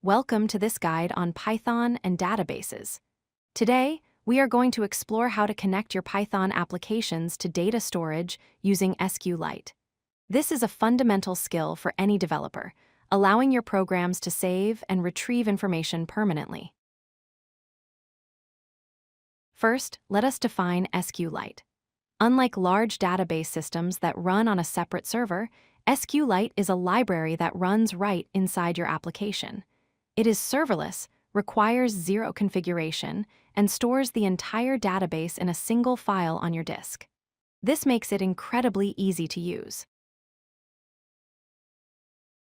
Welcome to this guide on Python and databases. Today, we are going to explore how to connect your Python applications to data storage using SQLite. This is a fundamental skill for any developer, allowing your programs to save and retrieve information permanently. First, let us define SQLite. Unlike large database systems that run on a separate server, SQLite is a library that runs right inside your application. It is serverless, requires zero configuration, and stores the entire database in a single file on your disk. This makes it incredibly easy to use.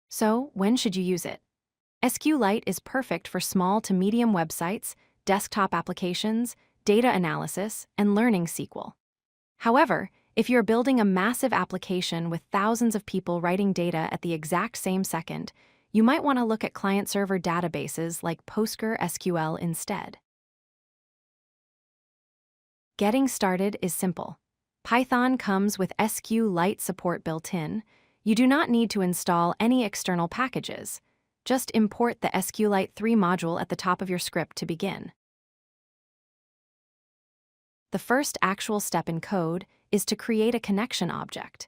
So, when should you use it? SQLite is perfect for small to medium websites, desktop applications, data analysis, and learning SQL. However, if you're building a massive application with thousands of people writing data at the exact same second, you might want to look at client-server databases like PostgreSQL instead. Getting started is simple. Python comes with SQLite support built in. You do not need to install any external packages. Just import the SQLite 3 module at the top of your script to begin. The first actual step in code is to create a connection object.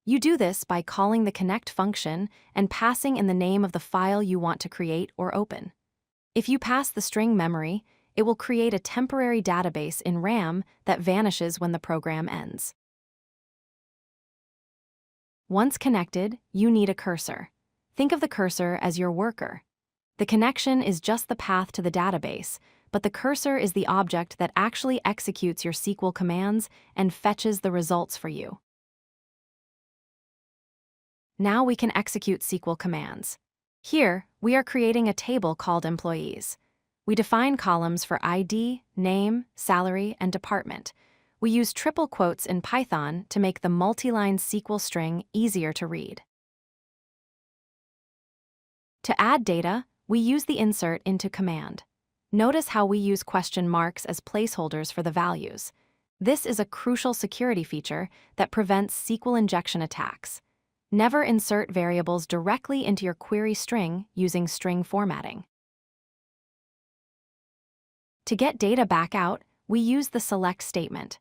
You do this by calling the connect function and passing in the name of the file you want to create or open. If you pass the string memory, it will create a temporary database in RAM that vanishes when the program ends. Once connected, you need a cursor. Think of the cursor as your worker. The connection is just the path to the database, but the cursor is the object that actually executes your SQL commands and fetches the results for you. Now we can execute SQL commands. Here, we are creating a table called employees. We define columns for ID, name, salary, and department. We use triple quotes in Python to make the multi-line SQL string easier to read. To add data, we use the insert into command. Notice how we use question marks as placeholders for the values. This is a crucial security feature that prevents SQL injection attacks. Never insert variables directly into your query string using string formatting. To get data back out, we use the select statement.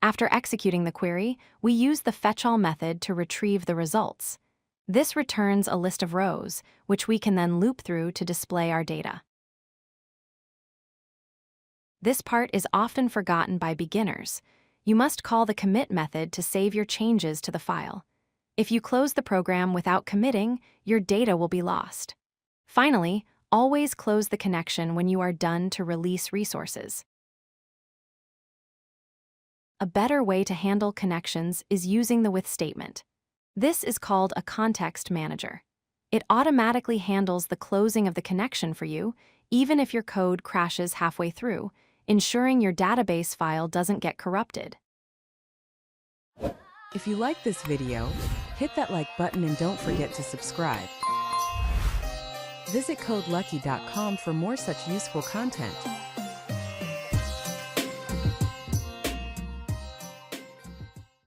After executing the query, we use the fetchAll method to retrieve the results. This returns a list of rows, which we can then loop through to display our data. This part is often forgotten by beginners. You must call the commit method to save your changes to the file. If you close the program without committing, your data will be lost. Finally, always close the connection when you are done to release resources. A better way to handle connections is using the with statement. This is called a context manager. It automatically handles the closing of the connection for you, even if your code crashes halfway through, ensuring your database file doesn't get corrupted. If you like this video, hit that like button and don't forget to subscribe. Visit codelucky.com for more such useful content.